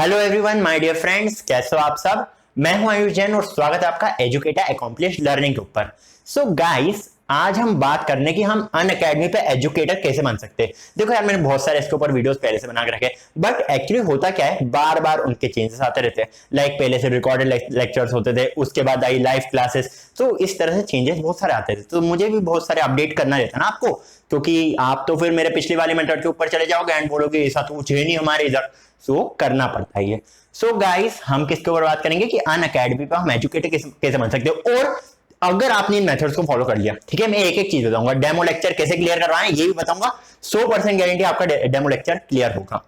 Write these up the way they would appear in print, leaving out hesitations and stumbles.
Hello everyone my dear friends, कैसे हो आप सब। मैं हूं आयुष जैन और स्वागत है आपका एजुकेटर अकॉम्प्लिश लर्निंग के ऊपर। सो गाइस, आज हम बात करने की हम अनअकैडमी पे एजुकेटर कैसे बन सकते हैं। देखो यार, मैंने बहुत सारे इसके ऊपर वीडियोस पहले से बना के रखे, बट एक्चुअली होता क्या है, बार बार उनके चेंजेस आते रहते हैं। लाइक पहले से रिकॉर्डेड लेक्चर्स होते थे, उसके बाद आई लाइव क्लासेस, तो इस तरह से चेंजेस बहुत सारे आते थे। तो मुझे भी बहुत सारे अपडेट करना रहता ना आपको, क्योंकि आप तो फिर मेरे पिछले वाले मेथड के ऊपर चले जाओगे एंड बोलोगे ऐसा तो कुछ है नहीं हमारे इधर। सो करना पड़ता है। सो गाइस, हम किसके ऊपर बात करेंगे कि अनअकैडमी पे हम एजुकेटर कैसे बन सकते हो। और अगर आपने इन मेथड्स को फॉलो कर लिया, ठीक है, मैं एक एक चीज बताऊंगा। डेमो लेक्चर कैसे क्लियर करवाएं ये भी बताऊंगा। 100% गारंटी आपका डेमो लेक्चर क्लियर होगा,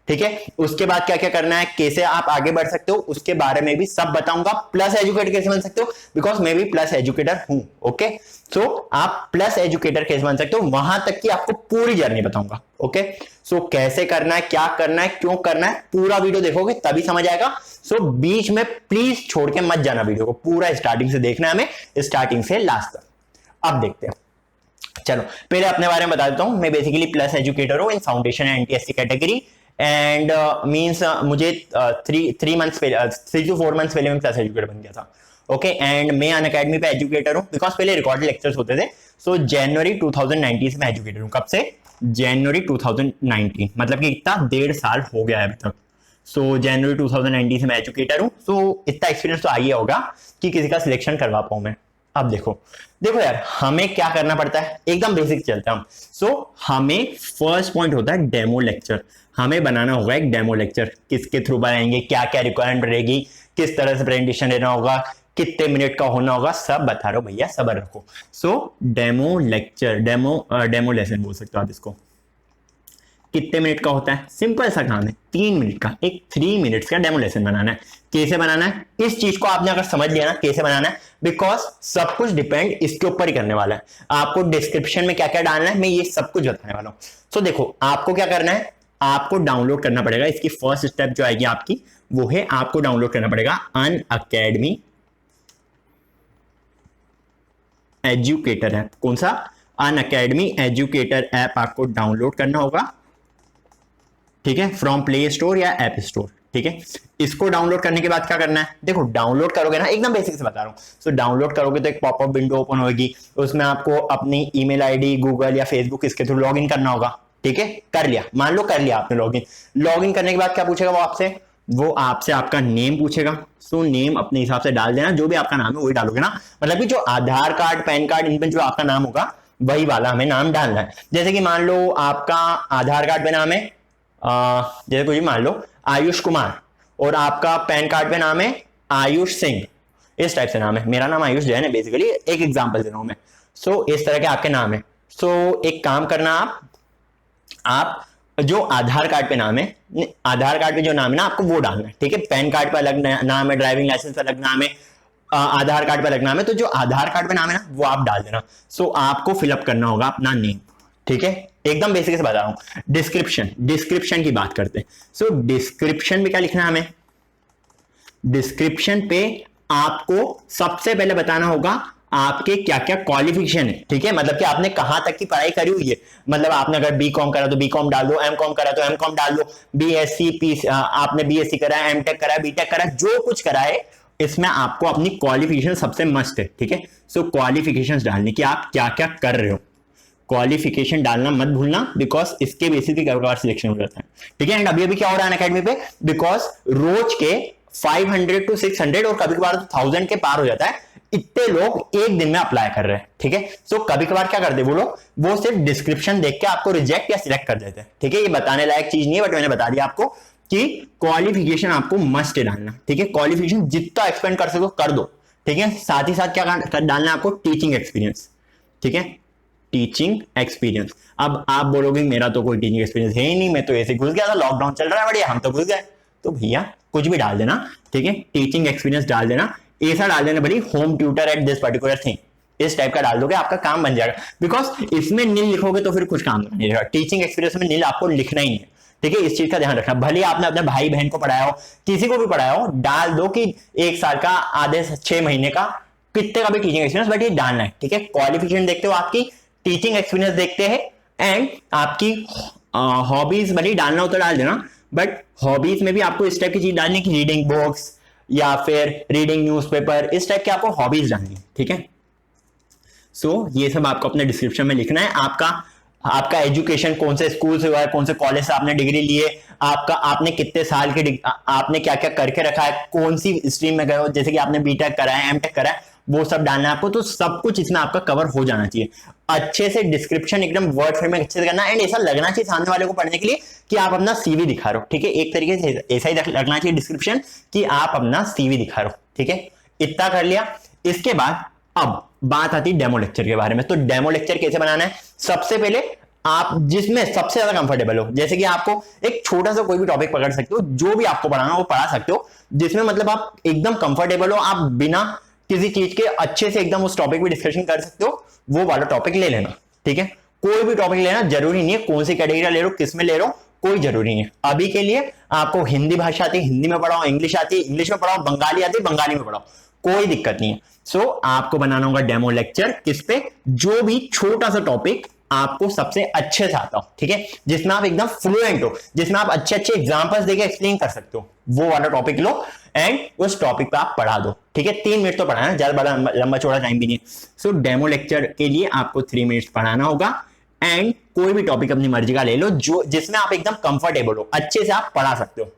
ठीक है। उसके बाद क्या क्या करना है, कैसे आप आगे बढ़ सकते हो, उसके बारे में भी सब बताऊंगा। प्लस एजुकेटर कैसे बन सकते हो, बिकॉज मैं भी प्लस एजुकेटर हूं। ओके, सो आप प्लस एजुकेटर कैसे बन सकते हो, वहां तक की आपको पूरी जर्नी बताऊंगा। ओके, सो कैसे करना है, क्या करना है, क्यों करना है, पूरा वीडियो देखोगे तभी समझ आएगा। सो बीच में प्लीज छोड़ के मत जाना वीडियो को, पूरा स्टार्टिंग से देखना है हमें, स्टार्टिंग से लास्ट तक। अब देखते हैं। चलो पहले अपने बारे में बता देता हूं। मैं बेसिकली प्लस एजुकेटर हूं इन foundation and NTSC category and means मुझे 3 to 4 मंथ्स पहले मैं प्लस एजुकेटर बन गया था। ओके, एंड मैं अनअकैडमी पे एजुकेटर हूं बिकॉज पहले रिकॉर्डेड लेक्चर्स होते थे। सो जनवरी 2019 से मैं एजुकेटर हूं। कब से? जनवरी 2019, मतलब कि इतना 1.5 साल हो गया है अभी तक। सो जनवरी 2019 से मैं एजुकेटर हूं। सो इतना एक्सपीरियंस तो आइए होगा कि किसी का सिलेक्शन करवा पाऊं मैं। अब देखो देखो यार, हमें क्या करना पड़ता है, एकदम बेसिक चलते हैं हम। सो हमें फर्स्ट पॉइंट होता है डेमो लेक्चर। हमें बनाना होगा एक डेमो लेक्चर। किसके थ्रू बनाएंगे, क्या क्या रिक्वायरमेंट रहेगी, किस तरह से प्रेजेंटेशन देना होगा, कितने मिनट का होना होगा, सब बता रहा हूं भैया, सब्र रखो। सो डेमो लेक्चर, डेमो लेसन बोल सकते हो आप इसको। कितने मिनट का होता है? सिंपल सा काम है, 3 मिनट का, एक 3 मिनट्स का डेमो लेसन बनाना है। कैसे बनाना है, इस चीज को आपने अगर समझ लिया ना कैसे बनाना है, बिकॉज सब कुछ डिपेंड इसके ऊपर ही करने वाला है। आपको डिस्क्रिप्शन में क्या क्या डालना है मैं ये सब कुछ बताने वाला हूं। तो देखो आपको क्या करना है, आपको डाउनलोड करना पड़ेगा। इसकी फर्स्ट स्टेप जो आएगी आपकी, वो है आपको डाउनलोड करना पड़ेगा अनअकैडमी एजुकेटर ऐप। कौन सा? अनअकैडमी एजुकेटर ऐप आपको डाउनलोड करना होगा, ठीक है, फ्रॉम प्ले स्टोर या ऐप स्टोर। ठीक है, इसको डाउनलोड करने के बाद क्या करना है, देखो डाउनलोड करोगे ना, एकदम बेसिक से बता रहा हूं। सो डाउनलोड करोगे तो एक पॉपअप विंडो ओपन होगी, उसमें आपको अपनी ईमेल आईडी, गूगल या फेसबुक इसके थ्रू लॉगिन करना होगा। ठीक है, कर लिया, मान लो कर लिया आपने लॉगिन। लॉगिन करने के बाद क्या पूछेगा वो आपसे आपका नेम पूछेगा। सो नेम अपने हिसाब से डाल देना, जो भी आपका नाम है वही डालोगे ना। मतलब कि जो आधार कार्ड, पैन कार्ड, इनमें जो आपका नाम होगा वही वाला हमें नाम डालना है। जैसे कि मान लो आपका आधार कार्ड पे नाम है जैसे कुछ मान लो आयुष कुमार, और आपका पैन कार्ड पे नाम है आयुष सिंह, इस टाइप से नाम है। मेरा नाम आयुष जैन है, बेसिकली एक एग्जांपल दे रहा हूं मैं। सो इस तरह के आपके नाम है। सो एक काम करना, आप जो आधार कार्ड पे नाम है, आधार कार्ड पे जो नाम है ना आपको वो डालना है। ठीक है, पैन कार्ड पे अलग नाम है, ड्राइविंग लाइसेंस पे अलग नाम है, आधार कार्ड पे अलग नाम है, तो जो आधार कार्ड पे नाम है ना वो आप डाल देना। सो आपको फिलअप करना होगा अपना नेम। ठीक है, एकदम बेसिक से बता रहा हूं। डिस्क्रिप्शन की बात करते हैं। सो डिस्क्रिप्शन में क्या लिखना है हमें, डिस्क्रिप्शन पे आपको सबसे पहले बताना होगा आपके क्या क्या क्वालिफिकेशन है। ठीक है, मतलब कि आपने कहां तक की पढ़ाई करी हुई है। मतलब आपने अगर बीकॉम करा तो बीकॉम डाल दो, एमकॉम करा तो एमकॉम डाल दो, आपने बीएससी करा है, एमटेक करा है, बीटेक करा है, जो कुछ करा है इसमें आपको अपनी क्वालिफिकेशन सबसे मस्त है। ठीक है, सो क्वालिफिकेशंस डालने की, आप क्या क्या कर रहे हो, क्वालिफिकेशन डालना मत भूलना, बिकॉज इसके बेसिस पे कई बार सिलेक्शन हो जाता है। ठीक है, एंड अभी क्या हो रहा है अनअकैडमी पे, बिकॉज रोज के 500 to 600 और कभी कभार तो 1000 के पार हो जाता है, इतने लोग एक दिन में अप्लाई कर रहे हैं। ठीक है, सो कभी कभार क्या करते वो लोग, वो सिर्फ डिस्क्रिप्शन देख के आपको रिजेक्ट या सिलेक्ट कर देते हैं। ठीक है, ये बताने लायक चीज नहीं है, बट मैंने बता दिया आपको कि क्वालिफिकेशन आपको मस्ट डालना। ठीक है, क्वालिफिकेशन जितना एक्सपेंड कर सको कर दो। ठीक है, साथ ही साथ क्या डालना है आपको, टीचिंग एक्सपीरियंस। ठीक है, टीचिंग एक्सपीरियंस। अब आप बोलोगे मेरा तो कोई टीचिंग एक्सपीरियंस है ही नहीं, मैं तो ऐसे घुस गया था, लॉकडाउन चल रहा है बढ़िया, हम तो घुस गए। तो भैया कुछ भी डाल देना। ठीक है, टीचिंग एक्सपीरियंस डाल देना, ऐसा डाल देना भले home tutor at this particular thing, इस टाइप का डाल दोगे, आपका काम बन जाएगा। बिकॉज इसमें नील लिखोगे तो फिर कुछ काम नहीं रहेगा। टीचिंग एक्सपीरियंस में नील आपको लिखना ही है। ठीक है, इस चीज का ध्यान रखना। भले आपने अपने भाई बहन को पढ़ाया हो, किसी को भी पढ़ाया हो, डाल दो कि 1 साल का, आधे 6 महीने का, कितने का भी टीचिंग एक्सपीरियंस, बट ये डालना है। ठीक है, क्वालिफिकेशन देखते हो आपकी, टीचिंग एक्सपीरियंस देखते हैं, एंड आपकी हॉबीज भले डालना हो तो डाल देना, बट हॉबीज में भी आपको इस टाइप की चीज डालनी है कि रीडिंग बुक्स या फिर रीडिंग न्यूज़पेपर, इस टाइप के आपको हॉबीज डालनी है, ठीक है। सो ये सब आपको अपने डिस्क्रिप्शन में लिखना है। आपका एजुकेशन कौन से स्कूल से हुआ है, कौन से कॉलेज से आपने डिग्री ली है, आपने कितने साल की आपने क्या क्या करके रखा है, कौन सी स्ट्रीम में गए हो, जैसे कि आपने बीटेक करा है, एमटेक करा है, वो सब डालना है आपको। तो सब कुछ इसमें आपका कवर हो जाना चाहिए अच्छे से। डिस्क्रिप्शन एकदम वर्ड फ्रेम में अच्छे से करना, एंड ऐसा लगना चाहिए सामने वाले को पढ़ने के लिए कि आप अपना सीवी दिखा रहे हो, ठीक है। एक तरीके से ऐसा ही लगना चाहिए डिस्क्रिप्शन कि आप अपना सीवी दिखा रहे हो, ठीक है। इतना कर लिया। इसके बाद अब बात आती है डेमो लेक्चर के बारे में। तो डेमो लेक्चर कैसे बनाना है, सबसे पहले आप जिसमें सबसे ज्यादा कंफर्टेबल हो, जैसे कि आपको एक छोटा सा कोई भी टॉपिक पकड़ सकते हो, जो भी आपको पढ़ाना हो वो पढ़ा सकते हो, जिसमें मतलब आप एकदम कंफर्टेबल हो, आप बिना किसी चीज के अच्छे से एकदम उस टॉपिक में डिस्कशन कर सकते हो, वो वाला टॉपिक ले लेना, ठीक है। कोई भी टॉपिक लेना, जरूरी नहीं है कौन सी कैटेगरी ले रहे हो, किस में ले रहे हो, कोई जरूरी नहीं है। अभी के लिए आपको हिंदी भाषा आती है, हिंदी में पढ़ाओ, इंग्लिश आती है, इंग्लिश में पढ़ाओ, बंगाली आती है, बंगाली में पढ़ाओ, कोई दिक्कत नहीं है। सो आपको बनाना होगा डेमो लेक्चर किस पे, जो भी छोटा सा टॉपिक आपको सबसे अच्छे से आता हो, ठीक है, जिसमें आप एकदम फ्लुएंट हो, जिसमें आप अच्छे अच्छे एग्जांपल्स देके एक्सप्लेन कर सकते हो, वो वाला टॉपिक लो एंड उस टॉपिक पे आप पढ़ा दो, ठीक है। 3 मिनट तो पढ़ाना, ज्यादा बड़ा लंबा चौड़ा टाइम भी नहीं है। सो डेमो लेक्चर के लिए आपको 3 मिनट्स पढ़ाना होगा, एंड कोई भी टॉपिक अपनी मर्जी का ले लो जो जिसमें आप एकदम कंफर्टेबल हो, अच्छे से आप पढ़ा सकते हो,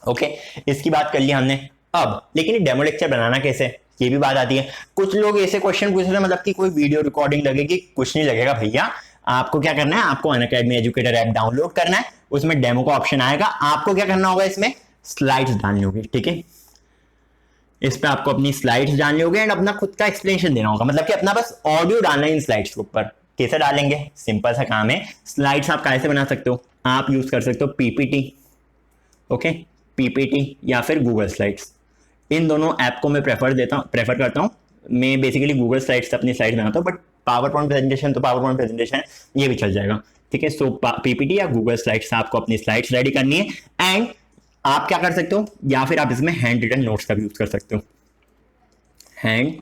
ओके। इसकी बात कर ली हमने। अब लेकिन डेमो लेक्चर बनाना कैसे, ये भी बात आती है। कुछ लोग ऐसे क्वेश्चन पूछ रहे हैं, मतलब कि कोई वीडियो रिकॉर्डिंग लगेगी, कुछ नहीं लगेगा भैया। आपको क्या करना है, आपको अनअकैडमी एजुकेटर ऐप डाउनलोड करना है, उसमें डेमो का ऑप्शन आएगा। आपको क्या करना होगा, इसमें स्लाइड्स डालनी होगी, ठीक है। इस पे आपको अपनी स्लाइड्स डालनी होगी एंड अपना खुद का एक्सप्लेनेशन देना होगा, मतलब कि अपना बस ऑडियो डालना है इन स्लाइड्स के ऊपर। कैसे डालेंगे, सिंपल सा काम है। स्लाइड्स आप कैसे बना सकते हो, आप यूज कर सकते हो पीपीटी, ओके, पीपीटी या फिर गूगल स्लाइड्स। इन दोनों ऐप को मैं प्रेफर करता हूँ। मैं बेसिकली गूगल स्लाइड्स से अपनी स्लाइड बनाता हूँ, बट पावर पॉइंट प्रेजेंटेशन तो पावर पॉइंट प्रेजेंटेशन है, ये भी चल जाएगा, ठीक है। सो पीपीटी या गूगल स्लाइड्स से आपको अपनी स्लाइड्स रेडी करनी है। एंड आप क्या कर सकते हो, या फिर आप इसमें हैंड रिटन नोट्स का भी यूज कर सकते हो, हैंड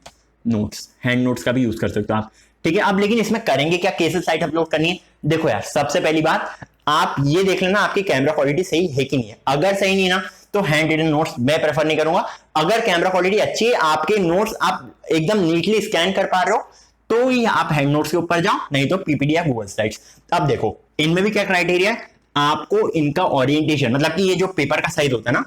नोट्स का भी यूज कर सकते हो आप, ठीक है। अब लेकिन इसमें करेंगे क्या, कैसे स्लाइड अपलोड करनी है। देखो यार, सबसे पहली बात आप ये देख लेना आपकी कैमरा क्वालिटी सही है कि नहीं है। अगर सही नहीं ना तो हैंड रिटन नोट्स मैं प्रेफर नहीं करूंगा। अगर कैमरा क्वालिटी अच्छी है, आपके नोट्स आप एकदम नीटली स्कैन कर पा रहे हो, तो ही आप हैंड नोट्स के ऊपर जाओ, नहीं तो पीपीटी या गूगल स्लाइड्स। अब देखो इनमें भी क्या क्राइटेरिया है, आपको इनका ओरिएंटेशन, मतलब कि ये जो पेपर का साइज होता है ना,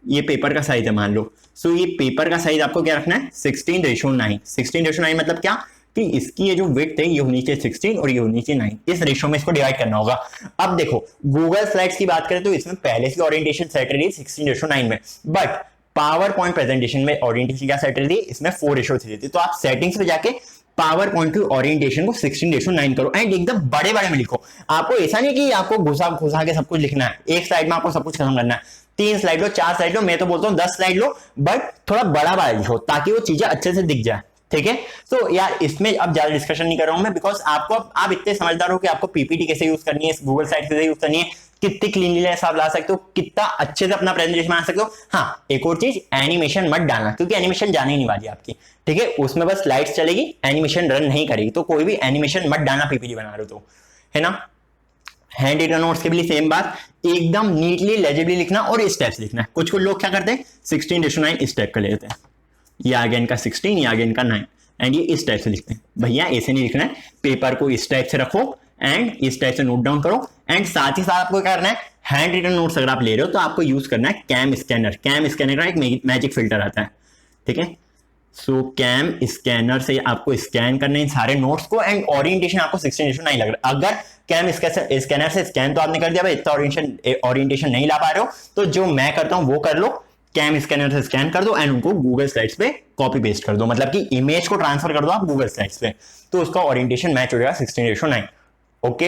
ये पेपर का साइज है मान लो। सो ये पेपर का साइज आपको क्या रखना है, 16:9। 16:9 मतलब क्या कि इसकी ये जो विड्थ है ये होनी चाहिए 16 और ये होनी चाहिए 9, इस रेशियो में इसको डिवाइड करना होगा। अब देखो गूगल स्लाइड्स की बात करें तो इसमें पहले से ओरिएंटेशन सेट रही है 16:9 में, बट पावर पॉइंट प्रेजेंटेशन में ओरिएंटेशन क्या सेट रही है, इसमें 4:3 थी। तो आप सेटिंग्स पे जाके पावर पॉइंट की ओरिएंटेशन को 16:9 करो एंड एकदम बड़े बड़े में लिखो। आपको ऐसा नहीं कि आपको घुसा के सब कुछ लिखना है, एक स्लाइड में आपको सब कुछ खत्म करना है। 3 स्लाइड लो, 4 स्लाइड लो, मैं तो बोलता हूँ 10 स्लाइड लो, बट थोड़ा बड़ा बड़ा लिखो ताकि वो चीजें अच्छे से दिख जाए, ठीक है। तो यार इसमें अब ज्यादा डिस्कशन नहीं कर रहा हूं मैं, बिकॉज आप इतने समझदार हो कि आपको पीपीटी कैसे यूज करनी है, गूगल स्लाइड कैसे यूज करनी है, कितनी क्लीनलीनेस आप ला सकते हो, कितना अच्छे से अपना प्रेजेंटेशन बना सकते हो। हाँ, एक और चीज, एनिमेशन मत डालना, क्योंकि एनिमेशन जाने ही नहीं वाली आपकी, ठीक है। उसमें बस स्लाइड्स चलेगी, एनिमेशन रन नहीं करेगी, तो कोई भी एनिमेशन मत डालना पीपीटी बना रहे हो तो, है ना। हैंड रिटन नोट्स के लिए सेम बात, एकदम नीटली लेजिबली लिखना और इस टाइप से लिखना है। कुछ लोग क्या करते हैं 16:9 इस टाइप का ले लेते हैं, ये आगे इनका 16, ये आगे इनका 9, एंड ये इस टाइप से लिखते हैं। भैया ऐसे नहीं लिखना है, पेपर को इस टाइप से रखो एंड इस टाइप से नोट डाउन करो। एंड साथ ही साथ आपको क्या करना है, हैंड रिटन नोट्स अगर आप ले रहे हो तो आपको यूज करना है कैम स्कैनर। कैम स्कैनर का एक मैजिक फिल्टर आता है, ठीक है। सो कैम स्कैनर से आपको स्कैन करने इन सारे नोट्स को, एंड ओरिएंटेशन आपको 16:9 लग रहा है। अगर कैम स्कैनर से स्कैन तो आपने कर दिया, भाई इतना ओरिएंटेशन नहीं ला पा रहे हो, तो जो मैं करता हूं वो कर लो, कैम स्कैनर से स्कैन कर दो एंड उनको गूगल स्लाइड्स पे कॉपी पेस्ट कर दो, मतलब कि इमेज को ट्रांसफर कर दो आप गूगल स्लाइड्स पे, तो उसका ओरिएंटेशन मैच हो जाएगा 16:9, ओके।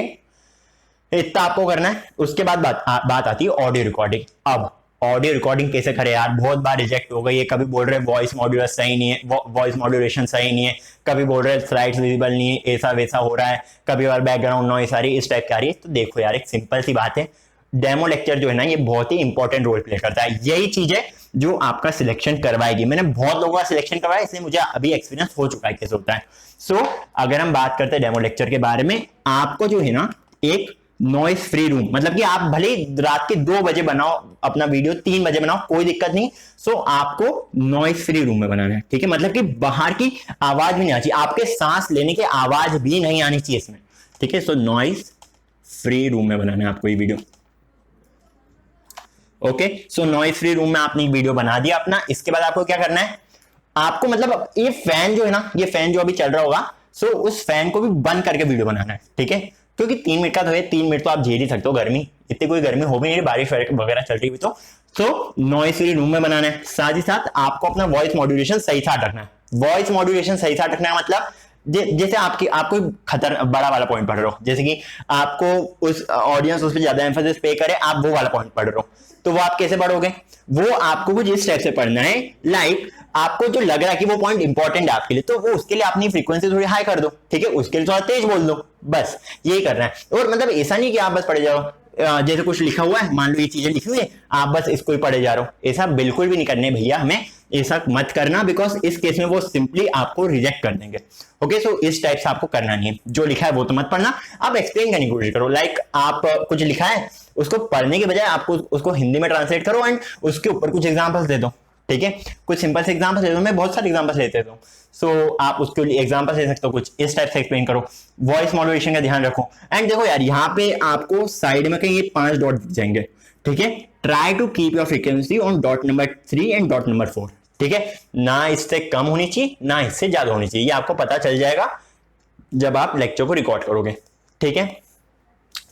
इतना आपको करना है। उसके बाद बात आती है ऑडियो रिकॉर्डिंग। अब ऑडियो रिकॉर्डिंग कैसे करें यार, बहुत बार रिजेक्ट हो गई है। कभी बोल रहे वॉइस मॉड्यूलर सही नहीं है, वॉइस मॉड्यूलेशन सही नहीं है, कभी बोल रहे स्लाइड्स विजिबल नहीं है, ऐसा वैसा हो रहा है, कभी और बैकग्राउंड नॉइस आ रही है, इस टाइप की आ रही है। तो देखो यार, एक सिंपल सी बात है, डेमो लेक्चर जो है ना, ये बहुत ही इंपॉर्टेंट रोल प्ले करता है। यही चीज है जो आपका सिलेक्शन करवाएगी। मैंने बहुत लोगों का सिलेक्शन करवाया, इसलिए मुझे अभी एक्सपीरियंस हो चुका है कैसे होता है। सो अगर हम बात करते हैं डेमो लेक्चर के बारे में, आपको जो है ना एक नॉइस फ्री रूम मतलब कि आप भले रात के 2 बजे बनाओ अपना वीडियो, 3 बजे बनाओ, कोई दिक्कत नहीं। सो आपको नॉइस फ्री रूम में बनाना है, ठीक है, मतलब कि बाहर की आवाज भी नहीं आनी चाहिए, आपके सांस लेने की आवाज भी नहीं आनी चाहिए इसमें, ठीक है। सो नॉइस फ्री रूम में बनाना है आपको ये वीडियो। ओके, सो नॉइस फ्री रूम में आपने वीडियो बना दिया अपना। इसके बाद आपको क्या करना है, आपको मतलब ये फैन जो है ना, ये फैन जो अभी चल रहा होगा, सो उस फैन को भी बंद करके वीडियो बनाना है, ठीक है, क्योंकि 3 मिनट का तो है, 3 मिनट तो आप झेल ही सकते हो, गर्मी इतनी कोई गर्मी हो भी नहीं, बारिश वगैरह चल रही हुई तो नॉइस फ्री रूम में बनाना है। साथ ही साथ आपको अपना वॉइस मॉड्यूलेशन सही साथ रखना है। वॉइस मॉड्यूलेशन सही साथ रखना है मतलब जैसे आपको खतर बड़ा वाला पॉइंट पढ़ रहे हो, जैसे कि आपको उस ऑडियंस उस पर ज्यादा एम्फेसिस पे करे, आप वो वाला पॉइंट पढ़ रहे हो, तो वो आप कैसे पढ़ोगे, वो आपको कुछ इस टाइप से पढ़ना है, लाइक आपको जो लग रहा है कि वो पॉइंट इंपॉर्टेंट है आपके लिए, तो वो उसके लिए अपनी फ्रीक्वेंसी थोड़ी हाई कर दो, ठीक है, उसके लिए थोड़ा तेज बोल दो, बस यही करना है। और मतलब ऐसा नहीं कि आप बस पढ़े जाओ, जैसे कुछ लिखा हुआ है, मान लो ये चीजें लिखी हुई है, आप बस इसको ही पढ़े जा रहे हो, ऐसा बिल्कुल भी नहीं करने भैया, हमें ऐसा मत करना, बिकॉज इस केस में वो सिंपली आपको रिजेक्ट कर देंगे। ओके, सो इस टाइप से आपको करना नहीं है, जो लिखा है वो तो मत पढ़ना, आप एक्सप्लेन करने की कोशिश करो, लाइक आप कुछ लिखा है उसको पढ़ने के बजाय आपको उसको हिंदी में ट्रांसलेट करो एंड उसके ऊपर कुछ एग्जांपल्स दे दो, ठीक है, कुछ सिंपल से एग्जांपल्स दे दो, मैं बहुत सारे एग्जांपल्स लेते हूँ, सो आप उसके लिए एग्जांपल्स ले सकते हो, कुछ इस टाइप से एक्सप्लेन करो, वॉइस मॉड्यूलेशन का ध्यान रखो। एंड देखो यार, यहाँ पे आपको साइड में कहीं ये 5 डॉट दिख जाएंगे, ठीक है, try to keep your frequency on dot number 3 and dot number 4, ठीक है, ना इससे कम होनी चाहिए ना इससे ज्यादा होनी चाहिए, ये आपको पता चल जाएगा जब आप लेक्चर को रिकॉर्ड करोगे, ठीक है।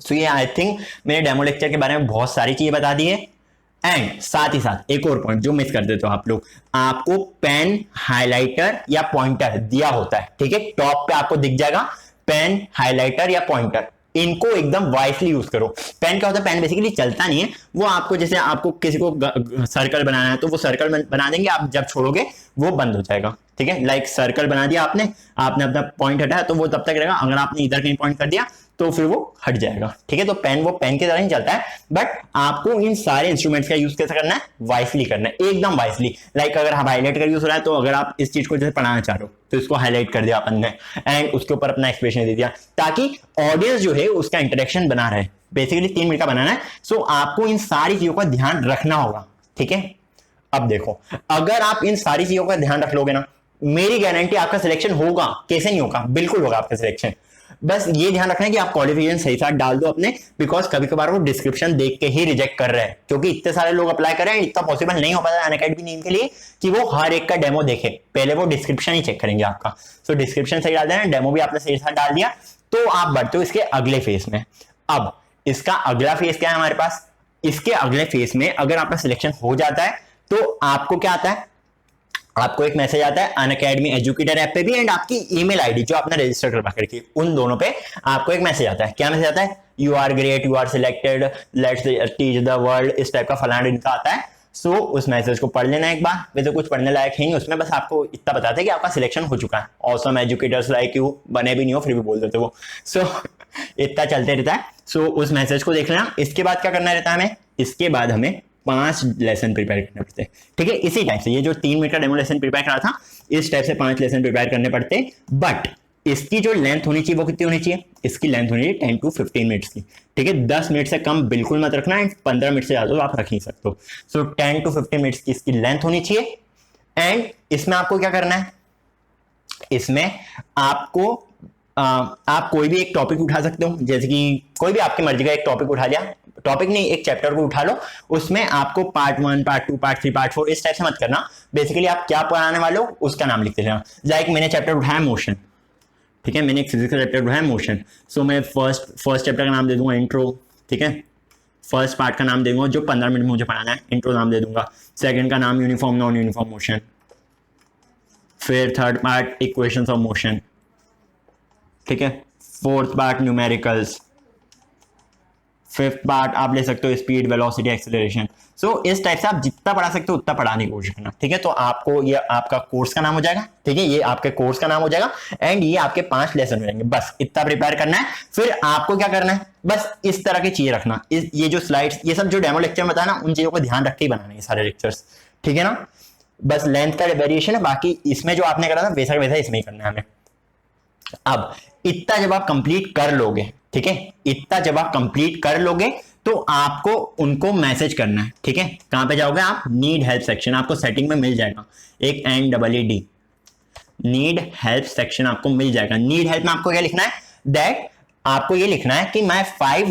सो ये आई थिंक मैंने डेमो लेक्चर के बारे में बहुत सारी चीजें बता दी है। एंड साथ ही साथ एक और पॉइंट जो मिस कर देते हो आप लोग, आपको पेन, हाइलाइटर या पॉइंटर दिया होता है, ठीक है, टॉप पे आपको दिख जाएगा पेन, हाइलाइटर या पॉइंटर, इनको एकदम वाइसली यूज करो। पेन क्या होता है, पेन बेसिकली चलता नहीं है, वो आपको जैसे आपको किसी को सर्कल बनाना है तो वो सर्कल बना देंगे, आप जब छोड़ोगे वो बंद हो जाएगा, ठीक है, लाइक सर्कल बना दिया आपने अपना पॉइंट हटाया तो वो तब तक रहेगा, अगर आपने इधर कहीं पॉइंट कर दिया तो फिर वो हट जाएगा, ठीक है। तो पेन वो पेन की तरह ही चलता है, बट आपको इन सारे इंस्ट्रूमेंट्स का यूज कैसे करना है, वाइसली करना है, एकदम वाइसली। लाइक अगर हम हाईलाइट का यूज हो रहा है तो अगर आप इस चीज को जैसे पढ़ाना चाह रहे हो तो इसको हाईलाइट कर दिया अपन ने एंड उसके ऊपर अपना एक्सप्रेशन दे दिया, ताकि ऑडियंस जो है उसका इंटरेक्शन बना रहे। बेसिकली 3 मिनट का बनाना है, सो आपको इन सारी चीजों का ध्यान रखना होगा, ठीक है। अब देखो, अगर आप इन सारी चीजों का ध्यान रख लोगे ना, मेरी गारंटी आपका सिलेक्शन होगा, कैसे नहीं होगा, बिल्कुल होगा आपका सिलेक्शन। बस ये ध्यान रखना है कि आप क्वालिफिकेशन सही साथ डाल दो अपने, बिकॉज कभी कभार वो डिस्क्रिप्शन देख के ही रिजेक्ट कर रहे हैं, क्योंकि इतने सारे लोग अप्लाई कर रहे हैं, इतना पॉसिबल नहीं हो पाता अनअकैडमी टीम के लिए कि वो हर एक का डेमो देखे, पहले वो डिस्क्रिप्शन ही चेक करेंगे आपका। सो डिस्क्रिप्शन सही डाल देना, डेमो भी आपने सही साथ डाल दिया, तो आप बढ़ते हो इसके अगले फेज में। अब इसका अगला फेज क्या है हमारे पास, इसके अगले फेज में अगर आपका सिलेक्शन हो जाता है तो आपको क्या आता है, आपको एक मैसेज आता है अनअकैडमी एजुकेटर ऐप पे भी एंड आपकी ईमेल आईडी जो आपने रजिस्टर करवा करके, उन दोनों पे आपको एक मैसेज आता है। क्या मैसेज आता है, you are great, you are selected, let's teach the world, इस टाइप का फलाना इनका आता है। सो उस मैसेज को पढ़ लेना एक बार, वैसे कुछ पढ़ने लायक है नहीं उसमें, बस आपको इतना बताते हैं कि आपका सिलेक्शन हो चुका है, ऑसम एजुकेटर्स लाइक यू, बने भी नहीं हो फिर भी बोल देते वो। सो इतना चलते रहता है। सो उस मैसेज को देख लेना। इसके बाद क्या करना रहता है हमें, इसके बाद हमें 5 लेसन प्रिपेयर करने पड़ते हैं, ठीक है, इसी टाइप से ये जो 3 मिनट का डेमो लेसन प्रिपेयर करा था, इस टाइप से 5 लेसन प्रिपेयर करने पड़ते हैं। बट इसकी जो लेंथ होनी चाहिए वो कितनी होनी चाहिए, इसकी लेंथ होनी चाहिए 10 to 15 मिनट्स की, ठीक है, 10 मिनट से कम बिल्कुल मत रखना एंड 15 मिनट से ज्यादा तो आप रख ही सकते हो। सो 10 to 15 मिनट्स की इसकी लेंथ होनी चाहिए। एंड इसमें आपको क्या करना है, इसमें आपको आप कोई भी एक टॉपिक उठा सकते हो, जैसे कि कोई भी आपकी मर्जी का एक टॉपिक उठा लिया, टॉपिक नहीं एक चैप्टर को उठा लो, उसमें आपको पार्ट 1, पार्ट 2, पार्ट 3, पार्ट 4 इस टाइप से मत करना, बेसिकली आप क्या पढ़ाने वाले हो उसका नाम लिखते जाना। लाइक मैंने चैप्टर उठाया मोशन, ठीक है, मैंने एक फिजिक्स का चैप्टर उठाया मोशन, सो मैं फर्स्ट चैप्टर का नाम दे दूंगा इंट्रो, ठीक है, फर्स्ट पार्ट का नाम दे दूंगा जो 15 मिनट में मुझे पढ़ाना है, इंट्रो नाम दे दूंगा। सेकंड का नाम यूनिफॉर्म नॉन यूनिफॉर्म मोशन, फिर third part equations of motion, ठीक है, fourth part numericals, fifth part आप ले सकते हो स्पीड, वेलोसिटी, एक्सेलरेशन। सो इस टाइप से आप जितना पढ़ा सकते हो उतना पढ़ाने की कोशिश करना, ठीक है। तो आपको ये आपका कोर्स का नाम हो जाएगा, ठीक है, ये आपके कोर्स का नाम हो जाएगा एंड ये आपके 5 लेसन हो जाएंगे, बस इतना प्रिपेयर करना है। फिर आपको क्या करना है, बस इस तरह की चीजें रखना, ये जो स्लाइड्स, ये सब जो डेमो लेक्चर में बताया ना, उन चीजों को ध्यान रख के ही बनाने हैं सारे लेक्चर्स, ठीक है ना। बस लेंथ का वेरिएशन है, बाकी इसमें जो आपने करा था वैसा वैसा इसमें ही करना है हमें। अब इतना जब आप कंप्लीट कर लोगे, ठीक है, इतना जब आप कंप्लीट कर लोगे तो आपको उनको मैसेज करना है, ठीक है। कहां पे जाओगे आप, नीड हेल्प सेक्शन, आपको सेटिंग में मिल जाएगा एक NEED, नीड हेल्प सेक्शन आपको मिल जाएगा। नीड हेल्प में आपको क्या लिखना है, दैट आपको ये लिखना है कि my 5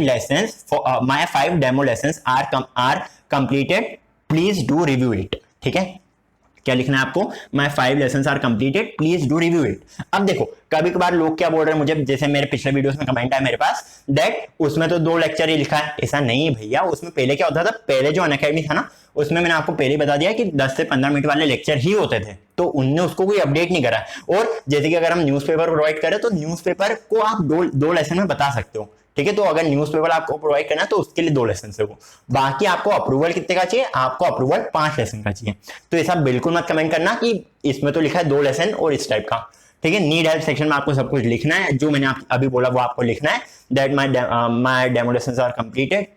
demo lessons are completed, please do review it, ठीक है। क्या लिखना है आपको, my 5 lessons are completed, please do review it. अब देखो कभी कभार लोग क्या बोल रहे हैं मुझे, जैसे मेरे पिछले वीडियोस में कमेंट है मेरे पास, दैट उसमें तो 2 लेक्चर ही लिखा है। ऐसा नहीं है भैया, उसमें पहले क्या होता था, पहले जो अनअकैडमी था ना, उसमें मैंने आपको पहले बता दिया कि 10 से 15 मिनट वाले लेक्चर ही होते थे, तो उनने उसको कोई अपडेट नहीं करा। और जैसे कि अगर हम न्यूज़पेपर प्रोवाइड करें तो न्यूज़पेपर को आप दो लेसन में बता सकते हो, ठीक है। तो अगर न्यूज़पेपर आपको प्रोवाइड करना है तो उसके लिए 2 लेसन है वो। बाकी आपको अप्रूवल कितने का चाहिए, आपको अप्रूवल 5 लेसन का चाहिए। तो ऐसा बिल्कुल मत कमेंट करना कि इसमें तो लिखा है 2 लेसन और इस टाइप का, ठीक है। नीड हेल्प सेक्शन में आपको सब कुछ लिखना है, जो मैंने अभी बोला वो आपको लिखना है, that my demo lessons are completed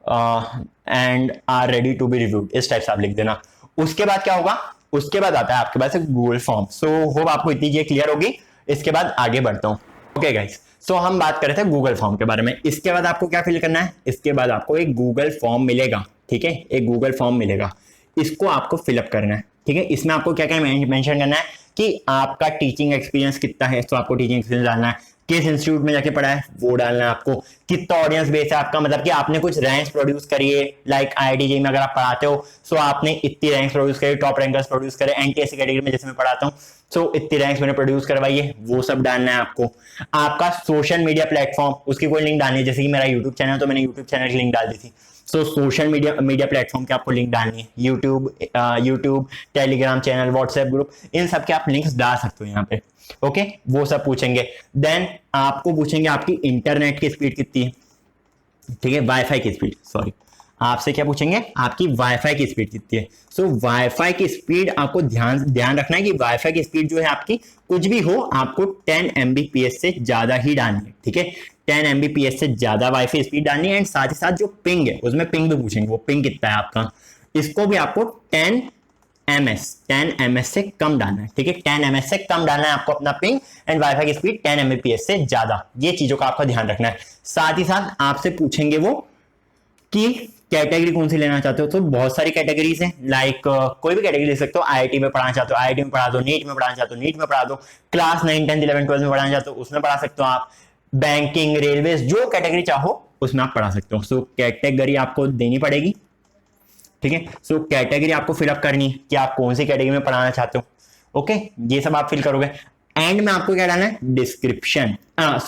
and are ready to be reviewed, इस टाइप से आप लिख देना। उसके बाद क्या होगा, उसके बाद आता है आपके पास एक गूगल फॉर्म। सो होप आपको इतनी चीजें क्लियर होगी। इसके बाद आगे बढ़ता हूँ। ओके गाइस, सो हम बात कर रहे थे गूगल फॉर्म के बारे में। इसके बाद आपको क्या फिल करना है, इसके बाद आपको एक गूगल फॉर्म मिलेगा, ठीक है, एक गूगल फॉर्म मिलेगा, इसको आपको फिलअप करना है, ठीक है। इसमें आपको क्या क्या मेंशन करना है कि आपका टीचिंग एक्सपीरियंस कितना है, तो आपको टीचिंग एक्सपीरियंस डालना है, किस इंस्टीट्यूट में जाके पढ़ा है वो डालना है आपको, कितना ऑडियंस बेस है आपका, मतलब कि आपने कुछ रैंक्स प्रोड्यूस करी है, लाइक IIT JEE में अगर आप पढ़ाते हो सो आपने इतनी रैंक्स प्रोड्यूस करी, टॉप रैंकर्स प्रोड्यूस करे, NTSC कैटेगरी में जैसे मैं पढ़ाता हूँ, सो इतनी रैंक्स मैंने प्रोड्यूस करवाई है, वो सब डालना है आपको। आपका सोशल मीडिया प्लेटफॉर्म, उसकी कोई लिंक डालनी है, जैसे कि मेरा यूट्यूब चैनल, तो मैंने यूट्यूब चैनल की लिंक डाल दी थी। सो सोशल मीडिया प्लेटफॉर्म की आपको लिंक डालनी है, YouTube, Telegram channel, WhatsApp group, इन सब के आप लिंक्स डाल सकते हो यहाँ पे, ओके। वो सब पूछेंगे। देन आपको पूछेंगे आपकी इंटरनेट की स्पीड कितनी है, ठीक है, वाईफाई की स्पीड, सॉरी, आपसे क्या पूछेंगे, आपकी वाईफाई की स्पीड कितनी है। सो वाईफाई की स्पीड आपको ध्यान रखना है कि वाईफाई की स्पीड जो है आपकी, कुछ भी हो आपको 10 Mbps से ज्यादा ही डालनी है, ठीक है। 10 Mbps से ज्यादा वाईफाई स्पीड डालनी है। एंड साथ ही साथ जो पिंग है, उसमें पिंग भी पूछेंगे, वो पिंग कितना है आपका, इसको भी आपको 10 ms से कम डालना है, ठीक है। 10 ms से कम डालना है आपको अपना पिंग, एंड वाईफाई की स्पीड 10 Mbps से ज्यादा। ये चीजों का आपका ध्यान रखना है। साथ ही साथ आपसे पूछेंगे वो कि कैटेगरी कौन सी लेना चाहते हो, तो बहुत सारी कैटेगरीज हैं, लाइक कोई भी कैटेगरी ले सकते हो। IIT में पढ़ाना चाहते हो IIT में पढ़ा दो, नीट में पढ़ाना चाहते हो नीट में पढ़ा दो, क्लास 9, 10, 11, 12 में पढ़ाना चाहते हो उसमें पढ़ा सकते हो आप, बैंकिंग, रेलवे, जो कैटेगरी चाहो उसमें आप पढ़ा सकते हो। सो कैटेगरी आपको देनी पड़ेगी, ठीक है। सो कैटेगरी आपको फिलअप करनी है कि आप कौन सी कैटेगरी में पढ़ाना चाहते हो, ओके। ये सब आप फिल करोगे। एंड में आपको क्या डालना है, डिस्क्रिप्शन,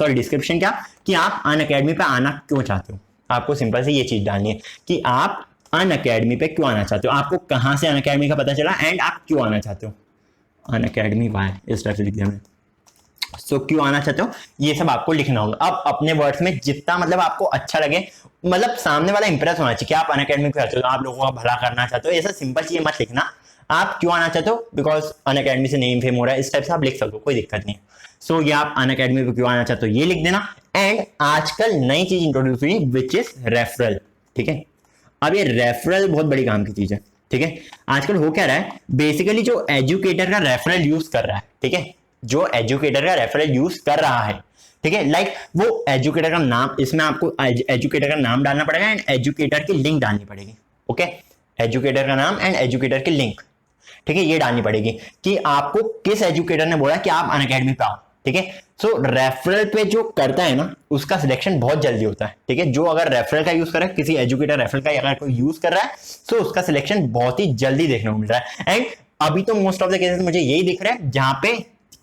डिस्क्रिप्शन क्या, कि आप अनअकैडमी पे आना क्यों चाहते हो। आपको सिंपल से ये चीज डालनी है कि आप अनअकैडमी पे क्यों आना चाहते हो, आपको कहां से अनअकैडमी का पता चला, एंड आप क्यों आना चाहते हो। अनअकैडमी वाई, इस टाइप से लिख दिया मैंने। सो क्यों आना चाहते हो, ये सब आपको लिखना होगा। अब अपने वर्ड्स में जितना मतलब आपको अच्छा लगे, मतलब सामने वाला इंप्रेस होना चाहिए कि आप अनअकैडमी पे आते हो, आप लोगों का भला करना चाहते हो, ऐसा सिंपल चीज मत लिखना। आप क्यों आना चाहते हो, बिकॉज अनअकैडमी से नेम फेम हो रहा है, इस टाइप से आप लिख सकते हो, कोई दिक्कत नहीं। सो ये आप अनअकैडमी पे क्यों आना चाहते हो ये लिख देना। एंड आजकल नई चीज इंट्रोड्यूस हुई विच इज रेफरल, ठीक है। अब ये रेफरल बहुत बड़ी काम की चीज है, ठीक है। आजकल हो क्या रहा है, बेसिकली जो एजुकेटर का रेफरल यूज कर रहा है, ठीक है, जो एजुकेटर का रेफरल यूज कर रहा है, ठीक है, लाइक वो एजुकेटर का नाम, इसमें आपको एजुकेटर का नाम डालना पड़ेगा एंड एजुकेटर की लिंक डालनी पड़ेगी, ओके। एजुकेटर का नाम एंड एजुकेटर की लिंक, ठीक है, ये डालनी पड़ेगी कि आपको किस एजुकेटर ने बोला कि आप अनअकैडमी पे आओ, ठीक है। सो रेफरल पे जो करता है ना, उसका सिलेक्शन बहुत जल्दी होता है, ठीक है। जो अगर रेफरल का यूज कर रहा है, किसी एजुकेटर रेफरल का अगर कोई यूज कर रहा है, तो उसका सिलेक्शन बहुत ही जल्दी देखने को मिल रहा है। एंड अभी तो मोस्ट ऑफ द केसेस मुझे यही दिख रहा है जहां पे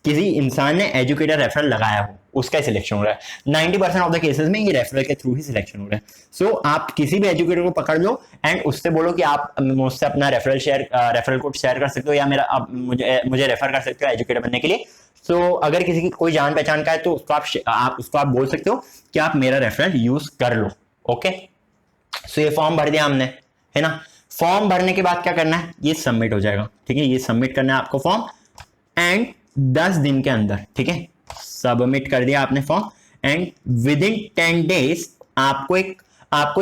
किसी इंसान ने एजुकेटर रेफरल लगाया हो, उसका सिलेक्शन हो रहा है। 90% ऑफ द केसेस में ये रेफरल के थ्रू ही सिलेक्शन हो रहा है। सो आप किसी भी एजुकेटर को पकड़ लो एंड उससे बोलो कि आप मुझसे अपना रेफरल कोड शेयर कर सकते हो, या मेरा आप मुझे रेफर कर सकते हो एजुकेटर बनने के लिए। सो अगर किसी की कोई जान पहचान का है तो उसको आप बोल सकते हो कि आप मेरा रेफरल यूज कर लो, ओके। सो ये फॉर्म भर दिया हमने, है ना। फॉर्म भरने के बाद क्या करना है, ये सबमिट हो जाएगा, ठीक है। ये सबमिट करना है आपको फॉर्म, एंड 10 दिन के अंदर, ठीक है, सबमिट कर दिया आपने form, and with in 10 days आपको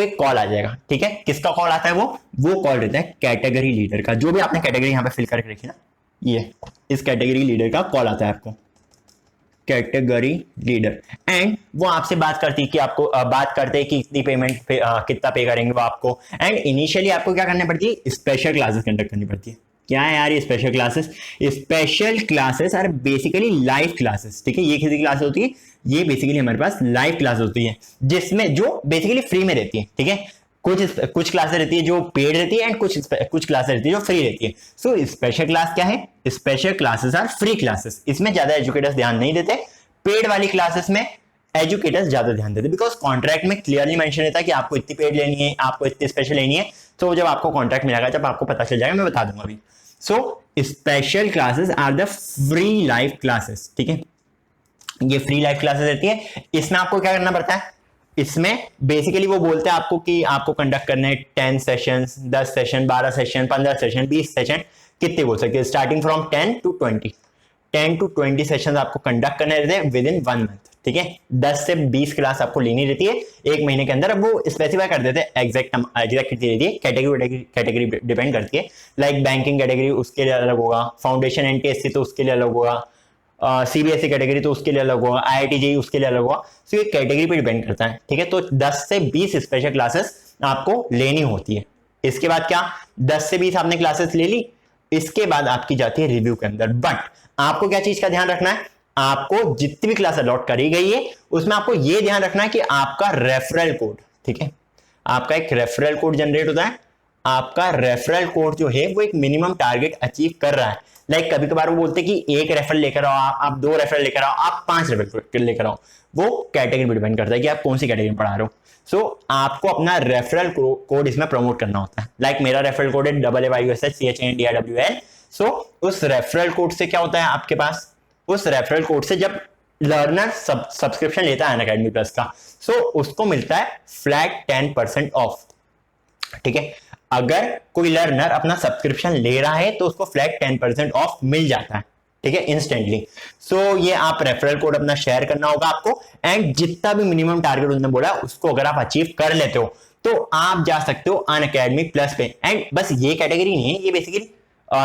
एक कॉल आ जाएगा, ठीक है। किसका कॉल आता है, वो कॉल रहता है कैटेगरी लीडर का। जो भी आपने कैटेगरी यहाँ पे फिल करके रखी ना, ये इस कैटेगरी लीडर का कॉल आता है आपको, कैटेगरी लीडर, एंड वो आपसे बात करती है कि आपको बात करते हैं कि कितनी पेमेंट कितना पे करेंगे वो आपको। एंड इनिशियली आपको क्या करनी पड़ती है, स्पेशल क्लासेस कंडक्ट करनी पड़ती है। क्या है यार ये special classes? Special classes are basically live classes, ठीक है। ये किसी क्लास होती है, ये बेसिकली हमारे पास लाइव क्लास होती है, जिसमें जो बेसिकली फ्री में रहती है, ठीक है। कुछ क्लासेस रहती है जो पेड रहती है, एंड कुछ क्लासेस रहती है जो फ्री रहती है। सो स्पेशल क्लास क्या है? Special classes are free classes. इसमें ज्यादा एजुकेटर्स ध्यान नहीं देते। पेड वाली क्लासेस में एजुकेटर्स ज्यादा ध्यान देते, बिकॉज कॉन्ट्रैक्ट में क्लियरली मेंशन रहता है कि आपको इतनी पेड लेनी है, आपको इतनी स्पेशल लेनी है। तो जब आपको कॉन्ट्रैक्ट मिलेगा, जब आपको पता चल जाएगा, मैं बता दूंगा अभी। So special classes are the free live classes, ठीक है। ये फ्री लाइव क्लासेस रहती है। इसमें आपको क्या करना पड़ता है? इसमें बेसिकली वो बोलते हैं आपको कि आपको कंडक्ट करना है 10 session, 10 session, 12 session, 15 session, 20 session, कितने बोल सकते हैं, starting from 10 to 20। 10 to 20 session आपको कंडक्ट करने रहते हैं विद इन 1 मंथ, ठीक है। 10 से 20 क्लास आपको लेनी रहती है एक महीने के अंदर। अब वो स्पेसिफाई कर देते हैं एग्जैक्ट कितनी रहती है, कैटेगरी डिपेंड करती है। लाइक बैंकिंग कैटेगरी उसके लिए अलग होगा, फाउंडेशन एनटीएससी तो उसके लिए अलग होगा, सीबीएसई कैटेगरी तो उसके लिए अलग होगा, आईआईटी जेईई उसके लिए अलग होगा। तो ये कैटेगरी पे डिपेंड करता है, ठीक है। तो 10 से 20 स्पेशल क्लासेस आपको लेनी होती है। इसके बाद क्या, 10 से 20 आपने क्लासेस ले ली, इसके बाद आपकी जाती है रिव्यू के अंदर। बट आपको क्या चीज का ध्यान रखना है, आपको जितनी भी क्लास अलॉट करी गई है उसमें आपको यह ध्यान रखना है कि आपका रेफरल कोड, ठीक है, आपका एक रेफरल कोड जनरेट होता है। आपका रेफरल कोड जो है वो एक मिनिमम टारगेट अचीव कर रहा है। लाइक कभी कभार वो बोलते हैं कि एक रेफरल लेकर आओ, आप 2 रेफरल लेकर आओ, आप 5 रेफरल लेकर आओ। वो कैटेगरी पर डिपेंड करता है कि आप कौन सी कैटेगरी में पढ़ा रहे हो। सो आपको अपना रेफरल कोड इसमें प्रमोट करना होता है। लाइक मेरा रेफरल कोड है AAYUSHCHANDIWL। सो उस रेफरल कोड से क्या होता है आपके पास, उस रेफरल कोड से जब लर्नर सब्सक्रिप्शन लेता है अनअकैडमी प्लस का, सो उसको मिलता है फ्लैट 10% ऑफ, ठीक है। अगर कोई लर्नर अपना सब्सक्रिप्शन ले रहा है तो उसको फ्लैट 10% ऑफ मिल जाता है, ठीक है, इंस्टेंटली। सो ये आप रेफरल कोड अपना शेयर करना होगा आपको। एंड जितना भी मिनिमम टारगेट उन्होंने बोला उसको अगर आप अचीव कर लेते हो तो आप जा सकते हो अनअकैडमी प्लस पे। एंड बस ये कैटेगरी नहीं है, ये बेसिकली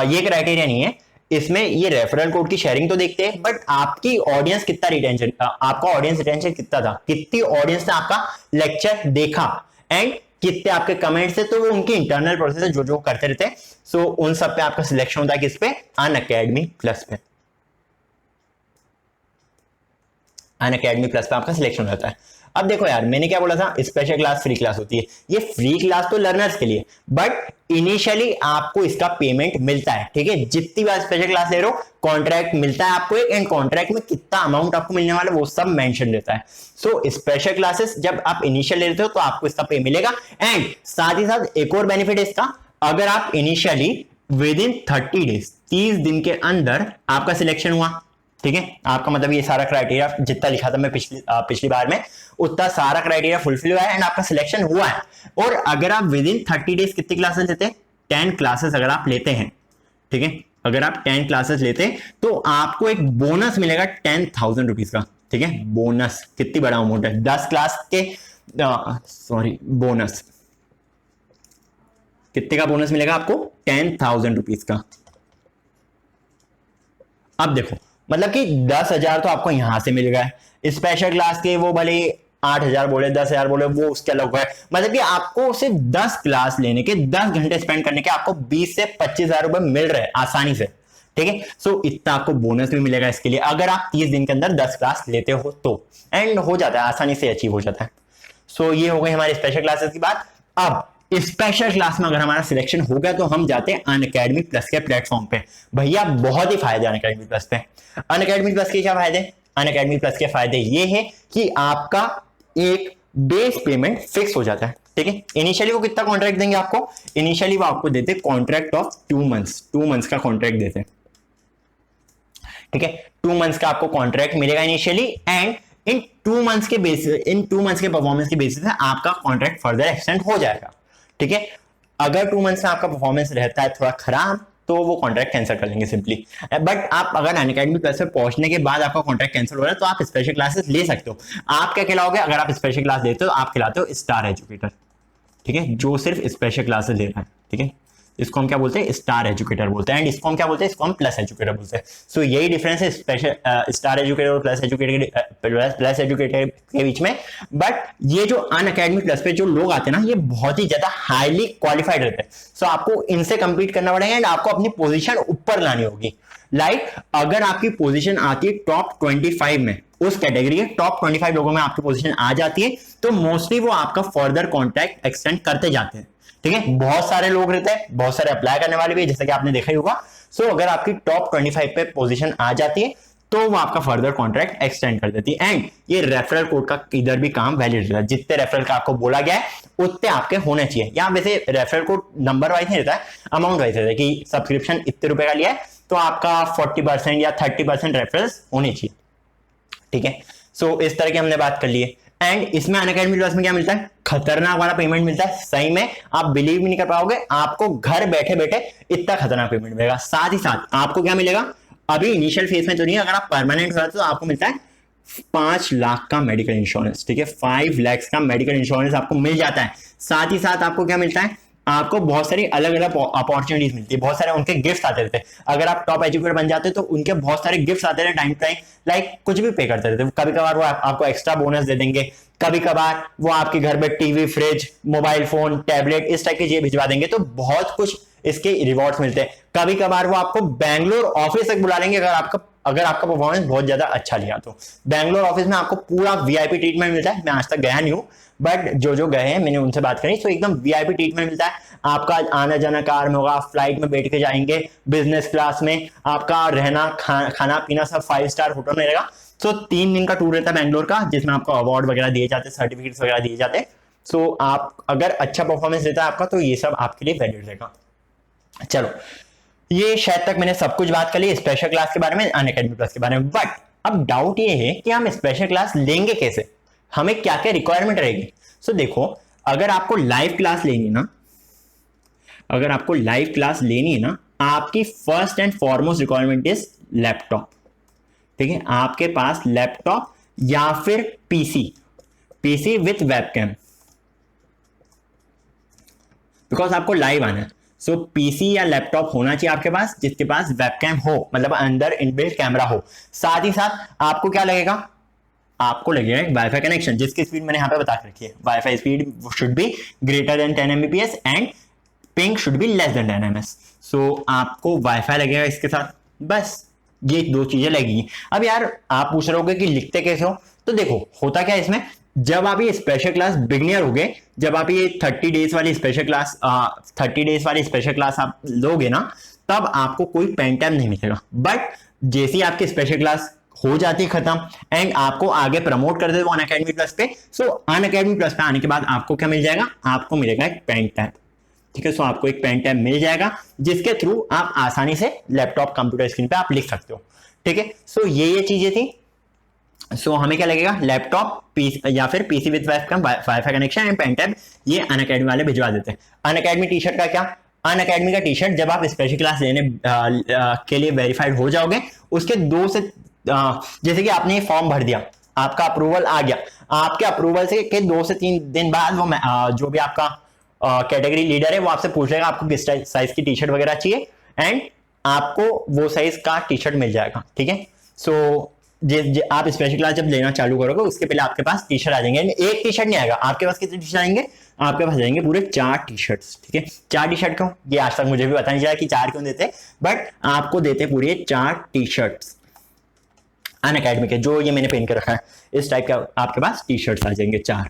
ये क्राइटेरिया नहीं है, इसमें ये रेफरल कोड की शेयरिंग तो देखते हैं, बट आपकी ऑडियंस कितना रिटेंशन, आपका ऑडियंस रिटेंशन कितना था, कितनी ऑडियंस ने आपका लेक्चर देखा, एंड कितने आपके कमेंट्स थे। तो वो उनकी इंटरनल प्रोसेस है जो करते रहते हैं। सो उन सब पे आपका सिलेक्शन होता है, किस पे, अनअकैडमी प्लस पे। अनअकैडमी प्लस पे आपका सिलेक्शन होता है। अब देखो यार, मैंने क्या बोला था, स्पेशल क्लास फ्री क्लास होती है। ये फ्री क्लास तो लर्नर्स के लिए, बट इनिशियली आपको इसका पेमेंट मिलता है, ठीक है। जितनी बार स्पेशल क्लास ले रहे हो कॉन्ट्रैक्ट मिलता है आपको एक, एंड कॉन्ट्रैक्ट में कितना अमाउंट आपको मिलने वाला है वो सब मेंशन रहता है। सो स्पेशल क्लासेस जब आप इनिशियल ले लेते हो तो आपको इसका पे मिलेगा। एंड साथ ही साथ एक और बेनिफिट है इसका, अगर आप इनिशियली विद इन 30 डेज, 30 दिन के अंदर आपका सिलेक्शन हुआ, ठीक है, आपका मतलब ये सारा क्राइटेरिया जितना लिखा था मैं पिछली बार में, उतना सारा क्राइटेरिया फुलफिल हुआ है एंड आपका सिलेक्शन हुआ है। और अगर आप विद इन 30 डेज कितनी क्लासेस लेते हैं, 10 क्लासेस अगर आप लेते हैं, ठीक है, अगर आप 10 क्लासेस लेते हैं तो आपको एक बोनस मिलेगा 10,000 रुपीज का, ठीक है। बोनस कितनी बड़ा अमाउंट है, 10 क्लास के बोनस कितने का बोनस मिलेगा आपको, 10,000 रुपीज का। अब देखो मतलब कि 10,000 तो आपको यहां से मिल गया। स्पेशल क्लास के वो भले 8,000 बोले, 10,000 बोले, वो उसके अलग है। मतलब कि आपको सिर्फ 10 क्लास लेने के 10 घंटे स्पेंड करने के आपको 20 से 25,000 रुपए मिल रहे हैं आसानी से, ठीक है। सो इतना आपको बोनस भी मिलेगा इसके लिए, अगर आप 30 दिन के अंदर 10 क्लास लेते हो तो, एंड हो जाता है, आसानी से अचीव हो जाता है। सो ये हो गई हमारी स्पेशल क्लासेस की बात। अब स्पेशल क्लास में अगर हमारा सिलेक्शन हो गया तो हम जाते हैं अनअकैडमी प्लस के प्लेटफॉर्म पे। भैया बहुत ही फायदे अनअकैडमी प्लस पे। अनअकैडमी प्लस के क्या फायदे, अनअकैडमी प्लस के फायदे ये है कि आपका एक बेस पेमेंट फिक्स हो जाता है, ठीक है। इनिशियली वो कितना कॉन्ट्रैक्ट देंगे आपको, इनिशियली वो आपको देते कॉन्ट्रैक्ट ऑफ 2 मंथ्स, 2 मंथ्स का कॉन्ट्रैक्ट देते हैं, ठीक है। 2 मंथ्स का आपको कॉन्ट्रैक्ट मिलेगा इनिशियली, एंड इन 2 मंथ्स के बेसिस, इन 2 मंथ्स के परफॉर्मेंस के बेसिस पे आपका कॉन्ट्रैक्ट फर्दर एक्सटेंड हो जाएगा, ठीक है। अगर 2 मंथ्स में आपका परफॉर्मेंस रहता है थोड़ा खराब तो वो कॉन्ट्रैक्ट कैंसिल कर लेंगे सिंपली। बट आप अगर अनअकैडमी प्लस पे पहुंचने के बाद आपका कॉन्ट्रैक्ट कैंसिल हो रहा है तो आप स्पेशल क्लासेस ले सकते हो। आप क्या खिलाओगे, अगर आप स्पेशल क्लास लेते हो आप खिलाते हो स्टार एजुकेटर, ठीक है, जो सिर्फ स्पेशल क्लासेस ले रहा है, ठीक है। इसको हम क्या बोलते हैं, स्टार एजुकेटर बोलते हैं, एंड इसको हम क्या बोलते हैं, इसको हम प्लस एजुकेटर बोलते हैं। सो यही डिफरेंस है स्पेशल स्टार एजुकेटर और प्लस एजुकेटर के बीच में। बट ये जो अनअकैडमी प्लस पे जो लोग आते हैं ना, ये बहुत ही ज्यादा हाईली क्वालिफाइड रहते हैं। सो आपको इनसे कंपीट करना पड़ेगा एंड आपको अपनी पोजीशन ऊपर लानी होगी। लाइक अगर आपकी पोजीशन आती है टॉप 25 में, उस कैटेगरी के टॉप 25 लोगों में आपकी पोजीशन आ जाती है, तो मोस्टली वो आपका फर्दर कॉन्ट्रैक्ट एक्सटेंड करते जाते हैं। ठीक है, बहुत सारे लोग रहते हैं, बहुत सारे अप्लाई करने वाले भी, जैसे कि आपने देखा ही होगा। सो अगर आपकी टॉप 25 पे पोजीशन आ जाती है, तो वो आपका फर्दर कॉन्ट्रैक्ट एक्सटेंड कर देती है। एंड ये रेफरल कोड का इधर भी काम वैलिड रहता है, जितने रेफरल का आपको बोला गया है उतने आपके होने चाहिए। यहाँ वैसे रेफरल कोड नंबर वाइज नहीं रहता है, अमाउंट वाइज रहता है कि सब्सक्रिप्शन इतने रुपए का लिया है तो आपका 40% या 30% रेफरल्स होने चाहिए। ठीक है, सो इस तरह की हमने बात कर ली है। एंड इसमें अनअकैडमी प्लस में क्या मिलता है, खतरनाक वाला पेमेंट मिलता है। सही में आप बिलीव भी नहीं कर पाओगे, आपको घर बैठे बैठे इतना खतरनाक पेमेंट मिलेगा। साथ ही साथ आपको क्या मिलेगा, अभी इनिशियल फेज में तो नहीं, अगर आप परमानेंट हो जाते तो आपको मिलता है 5 लाख का मेडिकल इंश्योरेंस। ठीक है, 5 लाख का मेडिकल इंश्योरेंस आपको मिल जाता है। साथ ही साथ आपको क्या मिलता है, आपको बहुत सारी अलग अलग अपॉर्चुनिटीज मिलती है, बहुत सारे उनके गिफ्ट आते रहते हैं। अगर आप टॉप एजुकेटर बन जाते हैं तो उनके बहुत सारे गिफ्ट आते रहते टाइम टू टाइम, लाइक कुछ भी पे करते रहते हैं। कभी कभार वो आपको एक्स्ट्रा बोनस दे देंगे, कभी कभार वो आपके घर में TV, fridge, mobile phone, tablet, इस टाइप की चीजें भिजवा देंगे। तो बहुत कुछ इसके रिवॉर्ड्स मिलते हैं। कभी कभार वो आपको बैंगलोर ऑफिस तक बुला लेंगे, अगर आपका परफॉर्मेंस बहुत ज्यादा अच्छा लिया तो। बैंगलोर ऑफिस में आपको पूरा वीआईपी ट्रीटमेंट मिलता है। मैं आज तक गया नहीं हूं, बट जो गए हैं मैंने उनसे बात करी, तो एकदम वीआईपी ट्रीटमेंट मिलता है। आपका आना जाना कार में होगा, फ्लाइट में बैठ के जाएंगे, बिजनेस क्लास में आपका रहना, खाना पीना सब 5 स्टार होटल में रहेगा। सो 3 दिन का टूर रहता है बैंगलोर का, जिसमें आपको अवार्ड वगैरह दिए जाते हैं, सर्टिफिकेट्स वगैरह दिए जाते हैं। सो आप अगर अच्छा परफॉर्मेंस रहता है आपका, तो ये सब आपके लिए वैलिड रहेगा। चलो, ये शायद तक मैंने सब कुछ बात कर ली स्पेशल क्लास के बारे में, अनअकैडमी प्लस के बारे में। बट अब डाउट ये है कि हम स्पेशल क्लास लेंगे कैसे, हमें क्या क्या रिक्वायरमेंट रहेगी। सो देखो, अगर आपको लाइव क्लास लेनी है ना, अगर आपको लाइव क्लास लेनी है ना, आपकी first and foremost requirement is laptop. ठीक है, आपके पास लैपटॉप या फिर पीसी विथ वेबकैम, बिकॉज आपको लाइव आना है। सो पीसी या लैपटॉप होना चाहिए आपके पास जिसके पास वेबकैम हो, मतलब अंदर इनबिल्ट कैमरा हो। साथ ही साथ आपको क्या लगेगा, आपको लगेगा एक वाईफाई कनेक्शन, जिसकी स्पीड मैंने यहां पे बता रखी है। Wifi speed should be greater than 10 Mbps and ping should be less than 10 ms। सो आपको वाईफाई लगेगा इसके साथ, बस ये 2 चीजें लगेगी। अब यार आप पूछ रहे होगे कि लिखते कैसे हो, तो देखो होता क्या है इसमें, जब आप ये स्पेशल क्लास बिगनियर हो गए, जब आप ये 30 डेज वाली स्पेशल क्लास आप लोगे ना, तब आपको कोई पेन टाइम नहीं मिलेगा। बट जैसे ही आपकी स्पेशल क्लास हो जाती खत्म एंड आपको आगे प्रमोट कर देते अनअकैडमी प्लस पे, सो अनअकैडमी प्लस पे आने के बाद आपको क्या मिल जाएगा, आपको मिलेगा एक पेन टाइम। ठीक है, सो आपको एक पेन टाइम मिल जाएगा जिसके थ्रू आप आसानी से लैपटॉप कंप्यूटर स्क्रीन पे आप लिख सकते हो। ठीक है, सो ये चीजें थी। सो हमें क्या लगेगा, लैपटॉप या फिर PC with webcam, wifi connection and pen time, ये अनअकैडमी वाले भिजवा देते हैं। अनअकैडमी टी शर्ट का क्या, अनअकैडमी का टी शर्ट जब आप स्पेशल क्लास लेने के लिए वेरीफाइड हो जाओगे, उसके 2 से जैसे कि आपने फॉर्म भर दिया, आपका अप्रूवल आ गया, आपके अप्रूवल से के 2 से 3 दिन बाद वो जो भी आपका कैटेगरी लीडर है वो आपसे पूछ लेगा आपको किस साइज की टी शर्ट वगैरह चाहिए, एंड आपको वो साइज का टी शर्ट मिल जाएगा। ठीक है, सो आप स्पेशल क्लास जब लेना चालू करोगे उसके पहले आपके पास टी शर्ट आ जाएंगे। एक टी शर्ट नहीं आएगा, आपके पास कितने टी शर्ट आएंगे, आपके पास आएंगे पूरे 4 टी शर्ट्स। ठीक है, 4 टी शर्ट क्यों, ये आज तक मुझे भी पता नहीं चला कि 4 क्यों देते, बट आपको देते पूरे 4 टी शर्ट्स अनअकैडमी के, जो ये मैंने पहन के रखा है इस टाइप का आपके पास टी शर्ट्स आ जाएंगे 4।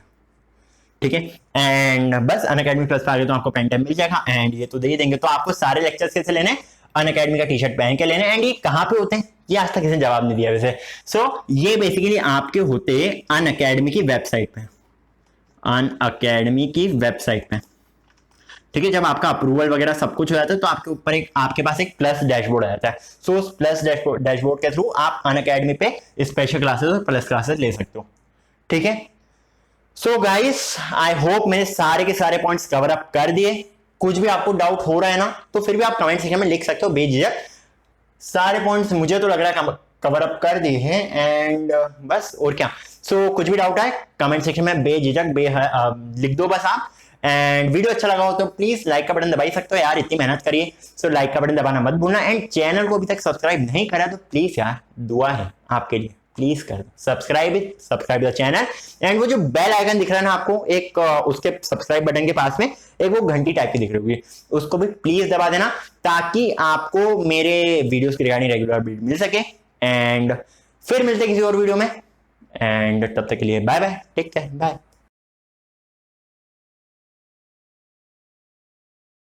ठीक है, एंड बस अनअकैडमी प्लस पे आ गए तो आपको पेन टाइम मिल जाएगा, एंड ये तो दे ही देंगे। तो आपको सारे लेक्चर्स कैसे लेने, अनअकैडमी का टी शर्ट पहन के लेने। एंड ये कहाँ पे होते हैं, ये आज तक किसी ने जवाब नहीं दिया वैसे। सो ये बेसिकली आपके होते हैं अनअकैडमी की वेबसाइट पे, अनअकैडमी की वेबसाइट पे। ठीक है, जब आपका अप्रूवल वगैरह सब कुछ हो जाता है तो आपके ऊपर आपके पास एक प्लस डैशबोर्ड आ जाता है। सो उस प्लस डैशबोर्ड के थ्रू आप अनअकैडमी पे स्पेशल क्लासेस और प्लस क्लासेस ले सकते हो। ठीक है, सो गाइस आई होप मैंने सारे के सारे पॉइंट्स कवर अप कर दिए। कुछ भी आपको डाउट हो रहा है ना, तो फिर भी आप कमेंट सेक्शन में लिख सकते हो बेझिझक। सारे पॉइंट्स मुझे तो लग रहा है कवर अप कर दिए हैं, एंड बस और क्या। सो कुछ भी डाउट है कमेंट सेक्शन में बेझिझक लिख दो बस आप, एंड वीडियो अच्छा लगा हो तो प्लीज लाइक का बटन दबा ही सकते हो यार, इतनी मेहनत करिए, सो लाइक का बटन दबाना मत भूलना। एंड चैनल को अभी तक सब्सक्राइब नहीं करा तो प्लीज यार दुआ है आपके लिए, प्लीज कर दो सब्सक्राइब द चैनल। एंड वो जो बेल आइकन दिख रहा है ना आपको एक उसके सब्सक्राइब बटन के पास में एक वो घंटी टाइप की दिख रही होगी, उसको भी प्लीज दबा देना ताकि आपको मेरे वीडियोस की रिगार्डिंग रेगुलर अपडेट मिल सके। एंड फिर मिलते हैं किसी और वीडियो में, एंड तब तक के लिए bye bye, take care, bye.